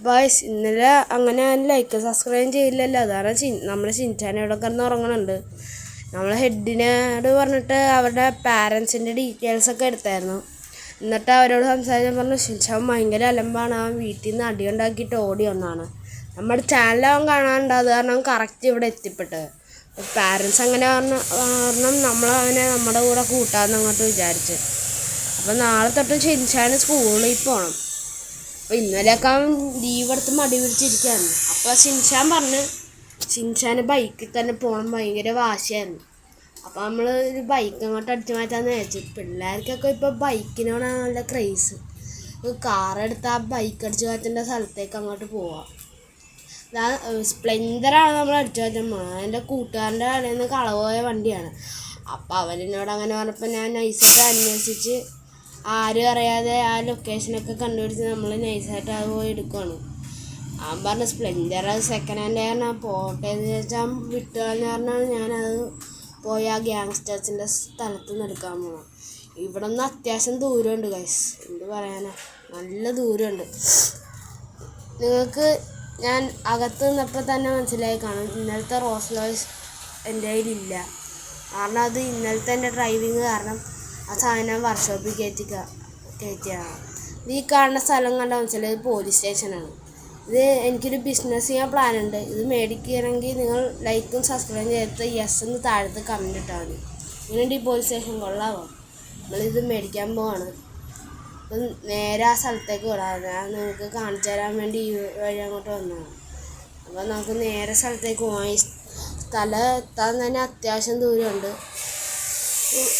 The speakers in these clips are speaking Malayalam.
ഗായ്സ് ഇന്നലെ അങ്ങനെ ലൈക്ക് സബ്സ്ക്രൈബ് ചെയ്യില്ലല്ലോ, അതാണ് നമ്മുടെ ഷിൻചാൻ ഇവിടെ കിടന്ന് ഉറങ്ങുന്നുണ്ട്. നമ്മളെ ഹെഡിനോട് പറഞ്ഞിട്ട് അവരുടെ പാരൻസിൻ്റെ ഡീറ്റെയിൽസൊക്കെ എടുത്തായിരുന്നു. എന്നിട്ട് അവരോട് സംസാരിക്കാൻ പറഞ്ഞു ഷിൻചാൻ ഭയങ്കര അലമ്പാണ്, അവൻ വീട്ടിൽ നിന്ന് അടിയുണ്ടാക്കിയിട്ട് ഓടി വന്നാണ്. നമ്മുടെ ചാനൽ അവൻ കാണാനുണ്ട്, അത് കാരണം കറക്റ്റ് ഇവിടെ എത്തിപ്പെട്ടത്. പാരൻസ് അങ്ങനെ കാരണം നമ്മളവനെ നമ്മുടെ കൂടെ കൂട്ടാമെന്ന് അങ്ങോട്ട് വിചാരിച്ച്. അപ്പം നാളെ തൊട്ട് ഷിൻചാന് സ്കൂളിൽ പോകണം. അപ്പോൾ ഇന്നലെയൊക്കെ അവൻ ലീവ് എടുത്ത് മടി പിടിച്ചിരിക്കുകയായിരുന്നു. അപ്പോൾ ഷിൻചാൻ പറഞ്ഞ് ഷിൻചാന് ബൈക്കിൽ തന്നെ പോകണം, ഭയങ്കര വാശിയായിരുന്നു. അപ്പോൾ നമ്മൾ ഒരു ബൈക്ക് അങ്ങോട്ട് അടിച്ചു മാറ്റാമെന്ന് വിചാരിച്ചു. പിള്ളേർക്കൊക്കെ ഇപ്പോൾ ബൈക്കിനോടാണ് നല്ല ക്രേസ്. കാറെടുത്ത് ആ ബൈക്ക് അടിച്ചു മാറ്റേണ്ട സ്ഥലത്തേക്ക് അങ്ങോട്ട് പോവാം. സ്പ്ലെൻഡറാണ് നമ്മൾ അടിച്ചു മാറ്റാൻ പോകുന്നത്. എൻ്റെ കൂട്ടുകാരൻ്റെ കടയിൽ നിന്ന് കളവുപോയ വണ്ടിയാണ്. അപ്പോൾ അവനോട് അങ്ങനെ പറഞ്ഞപ്പോൾ ഞാൻ നൈസായിട്ട് അന്വേഷിച്ച് ആരും അറിയാതെ ആ ലൊക്കേഷനൊക്കെ കണ്ടുപിടിച്ച് നമ്മൾ നൈസായിട്ട് അത് പോയി എടുക്കുകയാണ്. അവൻ പറഞ്ഞ സ്പ്ലെൻഡർ സെക്കൻഡ് ഹാൻഡ് കാരണം പോട്ടെ എന്ന് ചോദിച്ചാൽ വിട്ടുകളെന്ന് പറഞ്ഞാൽ ഞാനത് പോയി ആ ഗ്യാങ്സ്റ്റേഴ്സിൻ്റെ സ്ഥലത്ത് നിന്ന് എടുക്കാൻ പോകണം. ഇവിടെ നിന്ന് അത്യാവശ്യം ദൂരമുണ്ട് ഗൈസ്, എന്ത് പറയാനാ, നല്ല ദൂരമുണ്ട്. നിങ്ങൾക്ക് ഞാൻ അകത്ത് നിന്നപ്പോൾ തന്നെ മനസ്സിലായി കാണും, ഇന്നലത്തെ റോൾസ് റോയ്സ് എൻ്റെ കയ്യിലില്ല. കാരണം അത് ഇന്നലത്തെ എൻ്റെ ഡ്രൈവിങ് കാരണം ആ സാധനം വർക്ക്ഷോപ്പിൽ കയറ്റിയാണ്. ഈ കാണുന്ന സ്ഥലം കണ്ടാൽ മനസ്സിലായി, ഇത് പോലീസ് സ്റ്റേഷനാണ്. ഇത് എനിക്കൊരു ബിസിനസ് ചെയ്യാൻ പ്ലാനുണ്ട്. ഇത് മേടിക്കുകയാണെങ്കിൽ നിങ്ങൾ ലൈക്കും സബ്സ്ക്രൈബ് ചെയ്തിട്ട് യെസ് എന്ന് താഴത്ത് കമൻറ്റ് ഇട്ടാൽ മതി. ഇങ്ങനെയുണ്ട് ഈ പോലീസ് സ്റ്റേഷൻ, കൊള്ളാമോ? നമ്മളിത് മേടിക്കാൻ പോവാണ്. അപ്പം നേരെ ആ സ്ഥലത്തേക്ക് വിടാം. ഞാൻ നിങ്ങൾക്ക് കാണിച്ചു തരാൻ വേണ്ടി ഈ വഴി അങ്ങോട്ട് വന്നതാണ്. അപ്പോൾ നമുക്ക് നേരെ സ്ഥലത്തേക്ക് പോകാം. ഈ സ്ഥലം എത്താൻ തന്നെ അത്യാവശ്യം ദൂരമുണ്ട്.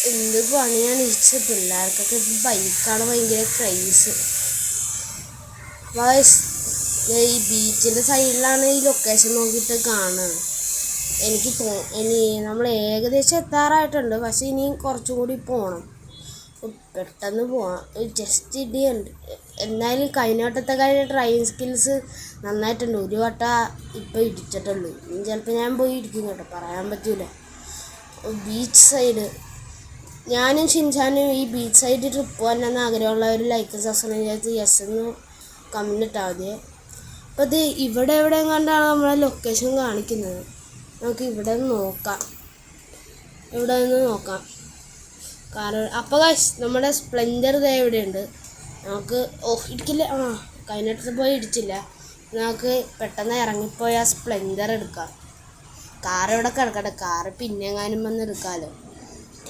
എന്ത് പണിയാണ് ഇരിച്ച്, പിള്ളേർക്കൊക്കെ ബൈക്കാണ് ഭയങ്കര ക്രൈസ്. ഈ ബീച്ചിൻ്റെ സൈഡിലാണ് ഈ ലൊക്കേഷൻ നോക്കിയിട്ട് കാണുന്നത്. എനിക്ക് ഇനി നമ്മൾ ഏകദേശം എത്താറായിട്ടുണ്ട്, പക്ഷേ ഇനിയും കുറച്ചും കൂടി പോകണം. പെട്ടെന്ന് പോവാം, ജസ്റ്റ് ഇടിയുണ്ട്. എന്നാലും കഴിഞ്ഞ ഡ്രൈവിങ് സ്കിൽസ് നന്നായിട്ടുണ്ട്. ഒരു വട്ടം ഇപ്പോൾ ഇടിച്ചിട്ടുള്ളൂ, ഇനി ചിലപ്പോൾ ഞാൻ പോയി ഇടിക്കും കേട്ടോ, പറയാൻ പറ്റില്ല. ബീച്ച് സൈഡ്, ഞാനും ഷിൻചാനും ഈ ബീച്ച് സൈഡ് ട്രിപ്പ് പോകാനെന്ന് ആഗ്രഹമുള്ളവർ ലൈക്ക് സബ്സ്ക്രൈബ് ചെയ്ത് യെസ് എന്ന് കമൻറ്റ് ഇട്ടാൽ മതി. അപ്പോൾ ഇത് ഇവിടെ എവിടെയും കണ്ടാണ് നമ്മളെ ലൊക്കേഷൻ കാണിക്കുന്നത്. നമുക്ക് ഇവിടെ നിന്ന് നോക്കാം, ഇവിടെ നിന്ന് നോക്കാം. കാരണം അപ്പോൾ നമ്മുടെ സ്പ്ലെൻഡർ ഇതേ ഇവിടെയുണ്ട്. നമുക്ക് ഇടിക്കില്ല, കഴിഞ്ഞിടത്ത് പോയി ഇടിച്ചില്ല. നമുക്ക് പെട്ടെന്ന് ഇറങ്ങിപ്പോയി ആ സ്പ്ലെൻഡർ എടുക്കാം. കാർ ഇവിടെ കിടക്കട്ടെ, കാറ് പിന്നെ എങ്ങാനും വന്ന് എടുക്കാമല്ലോ.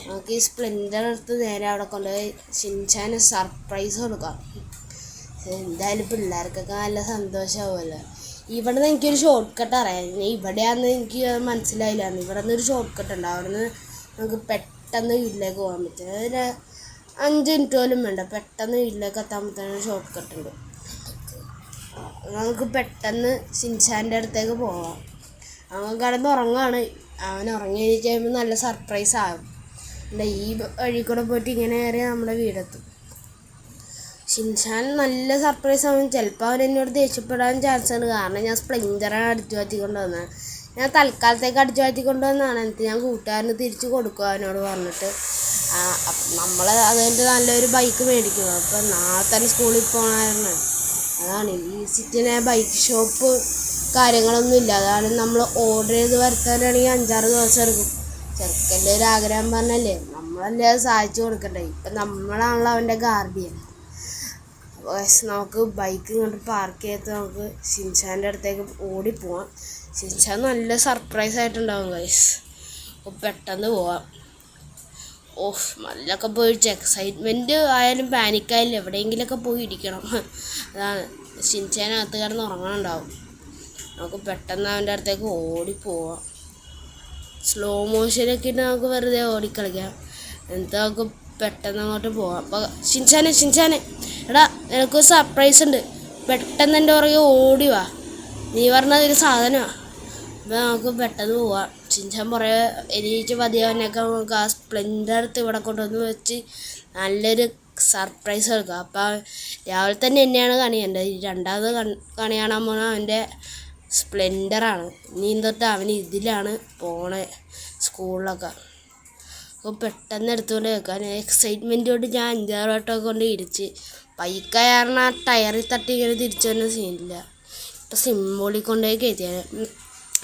നമുക്ക് ഈ സ്പ്ലെൻഡർ എടുത്ത് നേരെ അവിടെ കൊണ്ടുപോയി ഷിൻചാന് സർപ്രൈസ് കൊടുക്കാം. എന്തായാലും പിള്ളേർക്കൊക്കെ നല്ല സന്തോഷമാവുമല്ലോ. ഇവിടെ നിന്ന് എനിക്കൊരു ഷോർട്ട് കട്ട് അറിയാം. ഇവിടെയാണെന്ന് എനിക്ക് മനസ്സിലായില്ലായിരുന്നു. ഇവിടെ നിന്നൊരു ഷോർട്ട് കട്ട് ഉണ്ട്, അവിടെ നിന്ന് നമുക്ക് പെട്ടെന്ന് വീട്ടിലേക്ക് പോകാൻ പറ്റും. ഒരു 5 മിനിറ്റ് പോലും വേണ്ട, പെട്ടെന്ന് വീട്ടിലേക്ക് എത്താൻ ഷോർട്ട് കട്ട് ഉണ്ട്. നമുക്ക് പെട്ടെന്ന് ഷിൻചാൻ്റെ അടുത്തേക്ക് പോവാം. അവൻ കിടന്ന് ഉറങ്ങുകയാണ്. അവൻ ഉറങ്ങി കഴിഞ്ഞ് കഴിയുമ്പോൾ നല്ല സർപ്രൈസ് ആകും. ഈ വഴി കൂടെ പോയിട്ട് ഇങ്ങനെ കയറിയാൽ നമ്മുടെ വീടെത്തും. ഷിൻചാൻ നല്ല സർപ്രൈസ് ആവും. ചിലപ്പോൾ അവൻ എന്നോട് ദേഷ്യപ്പെടാൻ ചാൻസ് ഉണ്ട്, കാരണം ഞാൻ സ്പ്ലെൻഡറാണ് അടിച്ചു മാറ്റിക്കൊണ്ട് വന്നത്. ഞാൻ തൽക്കാലത്തേക്ക് അടിച്ചു മാറ്റിക്കൊണ്ട് വന്നതാണ്. എന്നിട്ട് ഞാൻ കൂട്ടുകാരന് തിരിച്ച് കൊടുക്കും അവനോട് പറഞ്ഞിട്ട്. നമ്മൾ അതുകൊണ്ട് നല്ലൊരു ബൈക്ക് മേടിക്കും. അപ്പോൾ നാളെ തന്നെ സ്കൂളിൽ പോകണമായിരുന്നു. അതാണ് ഈ സിറ്റിയിലെ ബൈക്ക് ഷോപ്പ് കാര്യങ്ങളൊന്നും ഇല്ല. അതാണ് നമ്മൾ ഓർഡർ ചെയ്ത് വരുത്താനാണെങ്കിൽ 5-6 ദിവസം എടുക്കും. ചെറുക്കൻ്റെ ഒരു ആഗ്രഹം പറഞ്ഞല്ലേ, നമ്മളല്ലേ അത് സഹായിച്ചു കൊടുക്കണ്ടേ. ഇപ്പം നമ്മളാണല്ലോ അവൻ്റെ ഗാർഡിയൻ. നമുക്ക് ബൈക്ക് ഇങ്ങോട്ട് പാർക്ക് ചെയ്തിട്ട് നമുക്ക് ഷിൻചാൻ്റെ അടുത്തേക്ക് ഓടിപ്പോവാം. ഷിൻചാൻ നല്ല സർപ്രൈസ് ആയിട്ടുണ്ടാവും ഗൈസ്. അപ്പോൾ പെട്ടെന്ന് പോവാം. മല്ലൊക്കെ പോയിട്ട് എക്സൈറ്റ്മെൻറ്റ് ആയാലും പാനിക്കായാലും എവിടെയെങ്കിലുമൊക്കെ പോയി ഇരിക്കണം. അതാണ് ഷിൻചാനകത്ത് കിടന്ന് ഉറങ്ങാനുണ്ടാവും. നമുക്ക് പെട്ടെന്ന് അവൻ്റെ അടുത്തേക്ക് ഓടിപ്പോവാം. സ്ലോ മോഷനൊക്കെ ഇട്ട് നമുക്ക് വെറുതെ ഓടിക്കളിക്കാം. എന്നിട്ട് നമുക്ക് പെട്ടെന്ന് അങ്ങോട്ട് പോവാം. അപ്പോൾ ഷിൻചാനെ എടാ, നിനക്കൊരു സർപ്രൈസ് ഉണ്ട്, പെട്ടെന്ന് എൻ്റെ പുറകെ ഓടി വാ, നീ പറഞ്ഞതൊരു സാധനമാണ്. അപ്പോൾ നമുക്ക് പെട്ടെന്ന് പോവാം. ഷിൻചാൻ പുറകെ എണീറ്റ് പതിയാവനൊക്കെ നമുക്ക് ആ സ്പ്ലെൻഡർ അടുത്ത് ഇവിടെ കൊണ്ടുവന്ന് വെച്ച് നല്ലൊരു സർപ്രൈസ് കൊടുക്കുക. അപ്പോൾ രാവിലെ തന്നെ എന്നെയാണ് കണിയേണ്ടത്. രണ്ടാമത് കണി കാണാൻ പോകുന്നത് അവൻ്റെ സ്പ്ലെൻഡറാണ്. ഇനി തൊട്ട് അവൻ ഇതിലാണ് പോണേ സ്കൂളിലൊക്കെ. അപ്പോൾ പെട്ടെന്ന് എടുത്തുകൊണ്ട് വെക്കാൻ എക്സൈറ്റ്മെൻറ്റ് കൊണ്ട് ഞാൻ 5-6 വട്ടമൊക്കെ കൊണ്ട് ഇടിച്ച്. ബൈക്കായ കാരണം ആ ടയറിൽ തട്ടി ഇങ്ങനെ തിരിച്ചു വരുന്ന സീനില്ല. ഇപ്പം സിമ്പിളിൽ കൊണ്ടുപോയി കയറ്റിയാൽ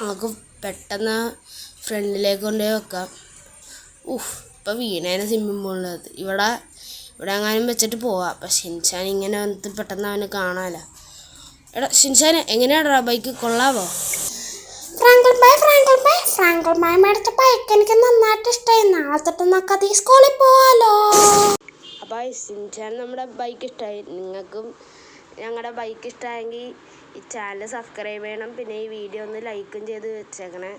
നമുക്ക് പെട്ടെന്ന് ഫ്രണ്ടിലേക്ക് കൊണ്ടുപോയി വെക്കാം. ഇപ്പം വീണേനെ സ്വിമ്മിംഗ് പൂളിനകത്ത് ഇവിടെ എങ്ങാനും വെച്ചിട്ട് പോവാം. അപ്പം ഷിൻചാൻ ഇങ്ങനെ വന്നിട്ട് പെട്ടെന്ന് അവന് കാണാമല്ലോ. എടാ ഷിൻചാൻ എങ്ങനെയാടാ ബൈക്ക്, കൊള്ളാവോ? ഫ്രാങ്കിൾ ബൈ മേടിച്ച ബൈക്ക് എനിക്ക് നന്നായിട്ട് ഇഷ്ടമായി. നാളെ തൊട്ട് നമുക്ക് ഈ സ്കൂളിൽ പോവാലോ. അപ്പോൾ ഷിൻചാൻ നമ്മുടെ ബൈക്ക് ഇഷ്ടമായി. നിങ്ങൾക്കും ഞങ്ങളുടെ ബൈക്ക് ഇഷ്ടമായെങ്കിൽ ഈ ചാനൽ സബ്സ്ക്രൈബ് ചെയ്യണം. പിന്നെ ഈ വീഡിയോ ഒന്ന് ലൈക്കും ചെയ്ത് വെച്ചേക്കണേ.